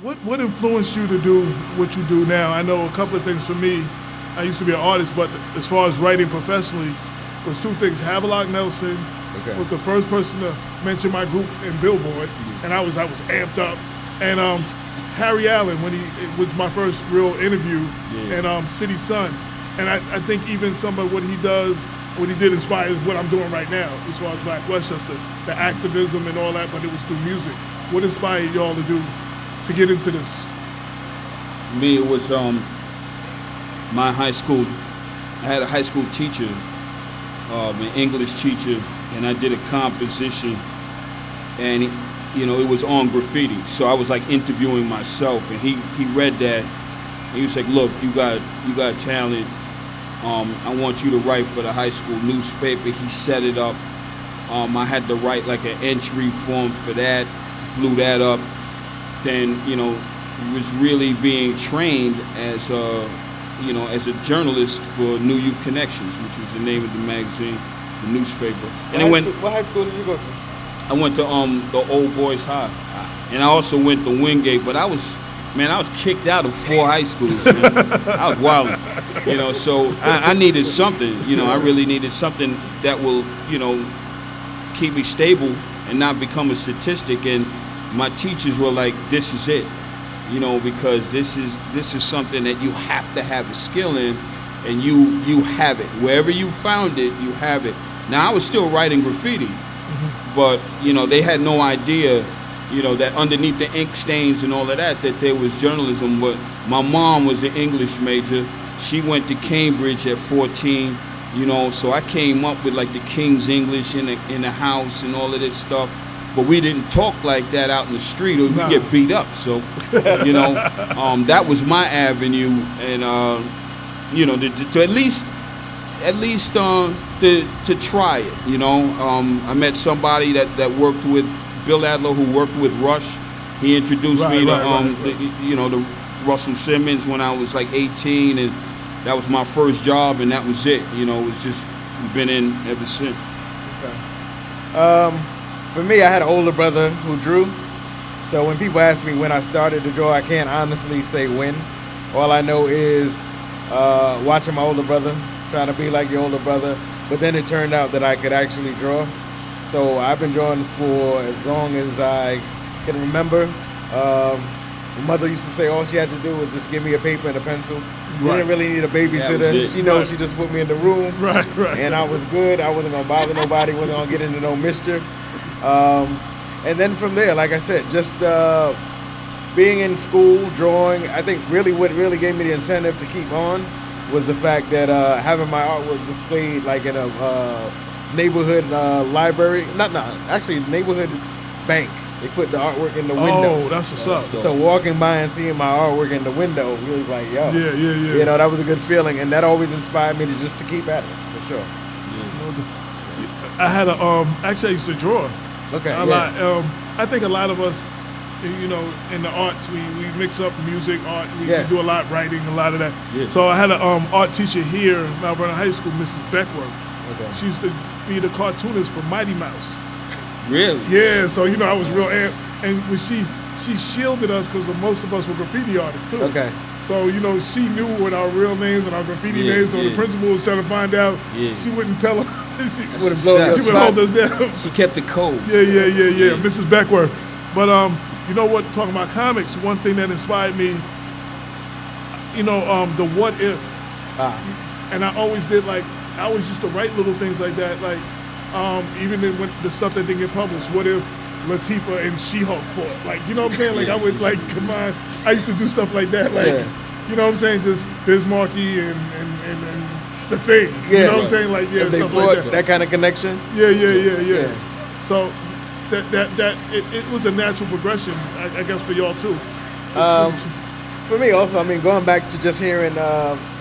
What influenced you to do what you do now? I know a couple of things for me. I used to be an artist, but as far as writing professionally, was two things. Havelock Nelson was the first person to mention my group in Billboard, and I was amped up. And Harry Allen, when it was my first real interview, and City Sun. And I think even some of what he does, what he did inspires what I'm doing right now, as far as Black Westchester, the activism and all that, but it was through music. What inspired y'all to get into this? Me, it was my high school. I had a high school teacher, an English teacher, and I did a composition, and it was on graffiti. So I was like interviewing myself, and he read that, and he was like, "Look, you got talent. I want you to write for the high school newspaper." He set it up. I had to write like an entry form for that, blew that up. Then, was really being trained as a journalist for New Youth Connections, which was the name of the magazine, the newspaper. What high school did you go to? I went to the Old Boys High, and I also went to Wingate. But I was kicked out of 4 high schools. Man. I was wilding, So I needed something. I really needed something that will, keep me stable and not become a statistic. And my teachers were like, "This is it," because this is something that you have to have a skill in, and you have it wherever you found it. You have it. Now I was still writing graffiti, but they had no idea, that underneath the ink stains and all of that there was journalism. But my mom was an English major. She went to Cambridge at 14. So I came up with like the King's English in the house and all of this stuff. But we didn't talk like that out in the street, or we'd get beat up. So, that was my avenue, and to at least to try it. I met somebody that worked with Bill Adler, who worked with Rush. He introduced me to to Russell Simmons when I was like 18, and that was my first job, and that was it. It was just been in ever since. Okay. For me, I had an older brother who drew. So when people ask me when I started to draw, I can't honestly say when. All I know is watching my older brother, trying to be like the older brother. But then it turned out that I could actually draw. So I've been drawing for as long as I can remember. My mother used to say all she had to do was just give me a paper and a pencil. You didn't really need a babysitter. She knows she just put me in the room. Right. And I was good. I wasn't going to bother nobody. Wasn't going to get into no mischief. And then from there, like I said, just being in school, drawing, I think really what really gave me the incentive to keep on was the fact that having my artwork displayed like in a neighborhood library, actually neighborhood bank. They put the artwork in the window. Oh, that's what's up. So walking by and seeing my artwork in the window, it was like, yo. Yeah. That was a good feeling, and that always inspired me to keep at it, for sure. I had actually I used to draw. Okay. I think a lot of us, in the arts, we mix up music, art. We do a lot writing, a lot of that. Yeah. So I had an art teacher here in Mount Vernon High School, Mrs. Beckworth. Okay. She used to be the cartoonist for Mighty Mouse. Really? Yeah. So I was real amped, and when she shielded us because most of us were graffiti artists too. Okay. So she knew what our real names and our graffiti names. So the principal was trying to find out. Yeah. She wouldn't tell us. She would hold us down. She kept the code. Yeah. Mrs. Beckworth. But talking about comics, one thing that inspired me, the what if. And I always did I always used to write little things like that, even when the stuff that didn't get published. What if Latifah and She-Hulk fought? You know what I'm saying? I would come on. I used to do stuff like that. You know what I'm saying? Just Biz Markie and the Thing. You know what I'm saying? If they stuff fought, like that. That kind of connection. Yeah. So that it was a natural progression, I guess, for y'all too. For me also, going back to just hearing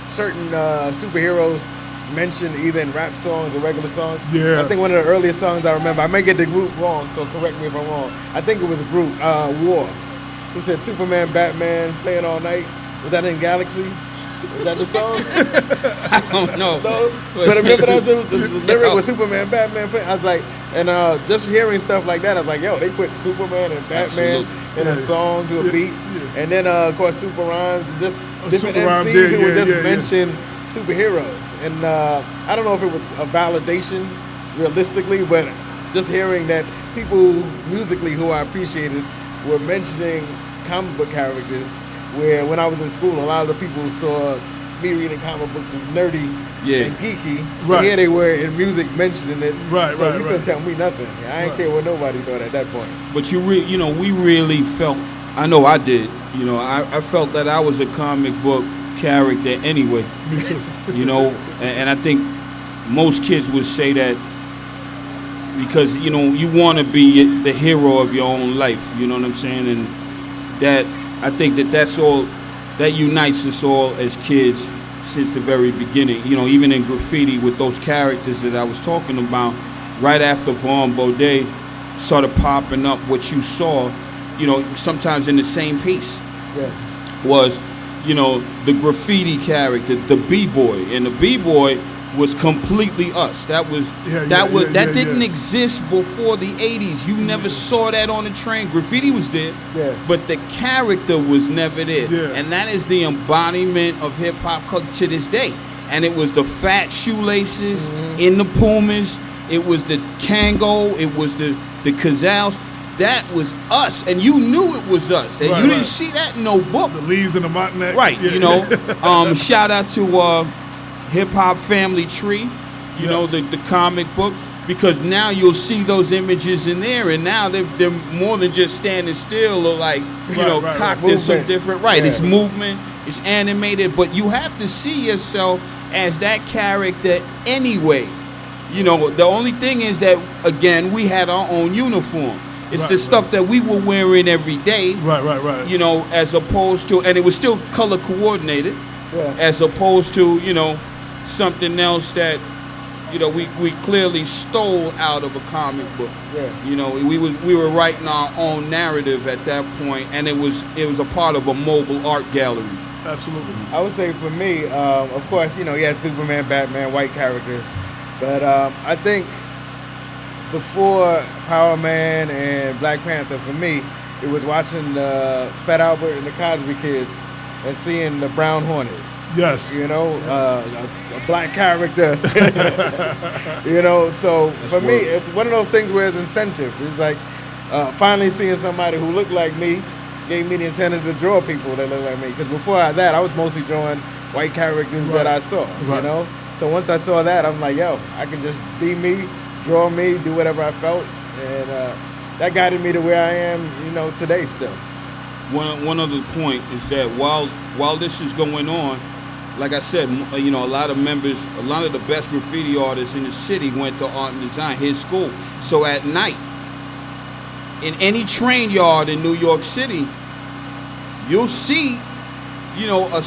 certain superheroes mentioned either in rap songs or regular songs. Yeah. I think one of the earliest songs I remember, I may get the group wrong, so correct me if I'm wrong. I think it was a group, War, who said Superman, Batman, playing all night. Was that in Galaxy? Was that the song? I don't know. No? But I remember that the lyric was Superman, Batman playing. I was like, And just hearing stuff like that, I was like, yo, they put Superman and Batman in a song to a beat. Yeah. And then, of course, Super Rhymes and just different MCs who would just mention superheroes. And I don't know if it was a validation realistically, but just hearing that people musically who I appreciated were mentioning comic book characters, where when I was in school, a lot of the people saw me reading comic books as nerdy and geeky. Right. And here they were in music mentioning it. Right, so you couldn't tell me nothing. I didn't care what nobody thought at that point. But we really felt, I know I did, I felt that I was a comic book character anyway. Me too. And I think most kids would say that because, you want to be the hero of your own life, you know what I'm saying? And that, I think that's all, that unites us all as kids since the very beginning. Even in graffiti with those characters that I was talking about, right after Vaughn Baudet started popping up, what you saw, sometimes in the same piece was, the graffiti character, the B-boy. And the B-boy was completely us. That didn't exist before the 80s. You never saw that on the train. Graffiti was there, but the character was never there. And that is the embodiment of hip hop culture to this day. And it was the fat shoelaces in the Pumas. It was the Kango. It was the Kazals. That was us, and you knew it was us. You didn't see that in no book. The Lees and the Montnecks. Right. Shout out to Hip Hop Family Tree, the comic book, because now you'll see those images in there, and now they're more than just standing still or like, cocked in some different, it's movement, it's animated, but you have to see yourself as that character anyway. The only thing is that, again, we had our own uniform. It's the stuff that we were wearing every day. Right. As opposed to, and it was still color coordinated, as opposed to, something else that, we clearly stole out of a comic book. We were writing our own narrative at that point, and it was a part of a mobile art gallery. Absolutely. I would say for me, of course, you had Superman, Batman, white characters, but I think before Power Man and Black Panther, for me, it was watching Fat Albert and the Cosby Kids and seeing the Brown Hornet. Yes. A black character. So for me, it's one of those things where it's incentive. It's like finally seeing somebody who looked like me gave me the incentive to draw people that look like me. Because before that, I was mostly drawing white characters that I saw, So once I saw that, I'm like, yo, I can just be me, draw me, do whatever I felt. And that guided me to where I am, today still. One other point is that while this is going on, like I said, a lot of the best graffiti artists in the city went to art and design, his school. So at night, in any train yard in New York City, you'll see, a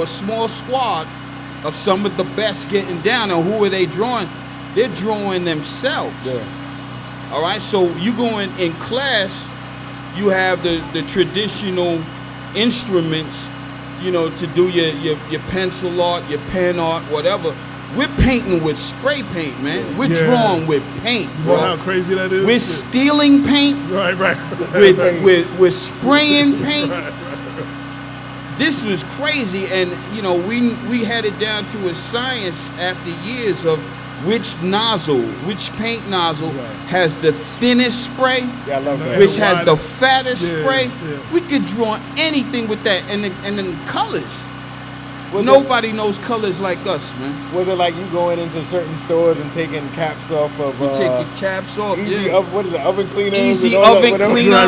small squad of some of the best getting down. And who are they drawing? They're drawing themselves. All right, so you going in class, you have the traditional instruments, to do your pencil art, your pen art, whatever. We're painting with spray paint, man. We're drawing with paint. You know how crazy that is? We're stealing paint. Right. We're spraying paint. This was crazy, and we had it down to a science after years of which paint nozzle has the thinnest spray, I love that. which has the fattest spray. We could draw anything with that, and then colors. Nobody knows colors like us, man. Was it like you going into certain stores and taking caps off of? You take your caps off. What is it? Oven cleaner. Easy oven cleaner.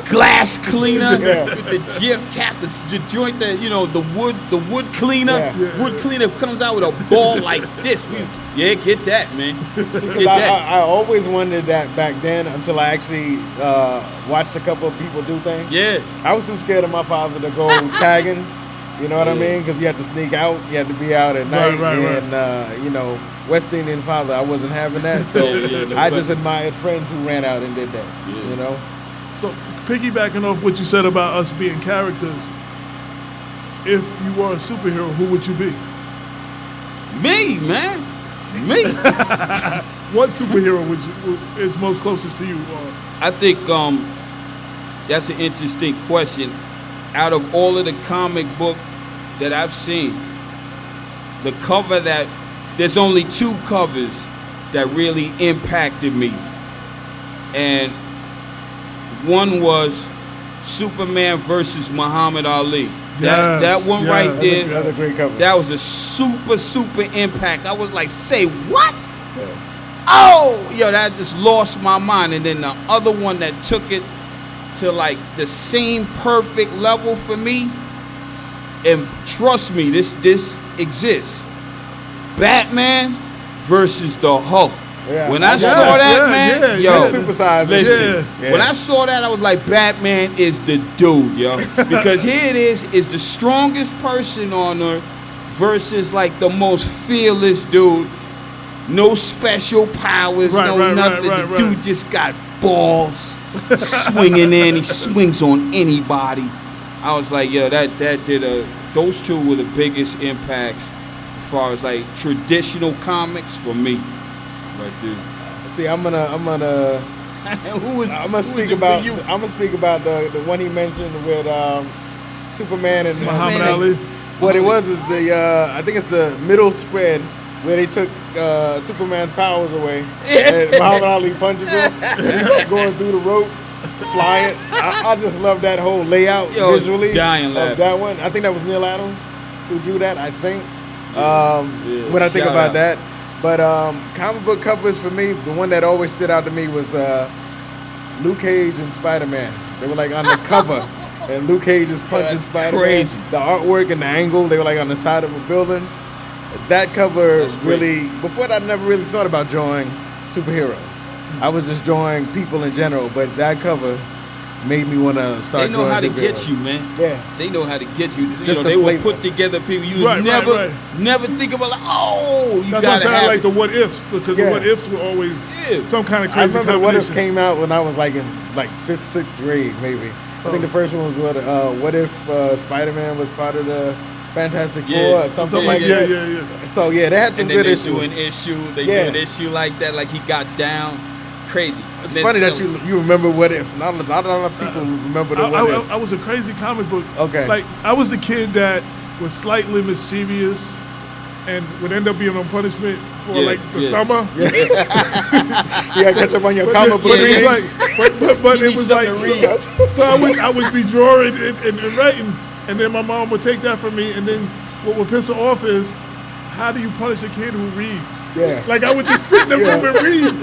Glass cleaner with the Jif cap, the joint that the wood cleaner. Wood cleaner comes out with a ball like this. Get that, man. I always wondered that back then until I actually watched a couple of people do things. I was too scared of my father to go tagging. You know what I mean? Because you had to sneak out. You had to be out at night. And, West Indian father, I wasn't having that. So I just admired friends who ran out and did that, So piggybacking off what you said about us being characters, if you were a superhero, who would you be? Me, man. Me. what superhero is most closest to you? I think that's an interesting question. Out of all of the comic book that I've seen, the cover that there's only 2 covers that really impacted me, and one was Superman versus Muhammad Ali. That one right there. That's a great cover. That was a super impact. I was like, say what? Yeah. Oh, yo, that just lost my mind. And then the other one that took it to like the same perfect level for me, and trust me, this exists. Batman versus the Hulk. Yeah. When I saw that, man, yo, supersized. Listen, when I saw that, I was like, Batman is the dude, yo. Because here it is the strongest person on earth versus like the most fearless dude. No special powers, nothing. The dude just got balls swinging in. He swings on anybody. I was like, yo, those 2 were the biggest impacts as far as like traditional comics for me. Right there. See, I'm gonna speak about the one he mentioned with Superman and Muhammad Ali. What it was is I think it's the middle spread where they took Superman's powers away and Muhammad Ali punches him and he's going through the ropes, flying. I just love that whole layout visually of that one. I think that was Neil Adams who drew that. I think when I think about that. But comic book covers for me, the one that always stood out to me was Luke Cage and Spider-Man. They were like on the cover, and Luke Cage is punching Spider-Man. Crazy. The artwork and the angle, they were like on the side of a building. That cover really, before that I never really thought about drawing superheroes. I was just drawing people in general, but that cover made me want to start. They know how to get you, man. Yeah, they know how to get you. They will put together people you would never think about. Like, oh, you gotta have like the what ifs, because the what ifs were always some kind of crazy. I remember what ifs came out when I was like in like 5th, 6th grade, maybe. I think the first one was what if Spider-Man was part of the Fantastic Four or something like that. Yeah. So they had some good issues. Do an issue like that, like he got down. Crazy. It's funny that you remember what ifs. Not a lot of people remember the what ifs. I was a crazy comic book. Okay. Like I was the kid that was slightly mischievous and would end up being on punishment for like the summer. Yeah. You gotta catch up on your comic book. But it was like so I would be drawing and writing, and then my mom would take that from me, and then what would piss her off is, how do you punish a kid who reads? Yeah. Like I would just sit in the room and read.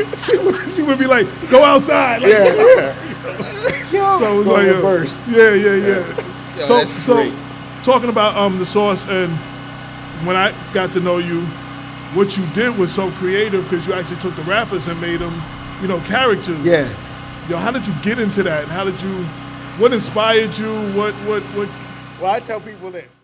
She would be like, go outside. Like, So it was like reverse. Yeah. Yo, so talking about the source, and when I got to know you, what you did was so creative because you actually took the rappers and made them, characters. Yeah. Yo, how did you get into that? What inspired you? What? Well, I tell people this.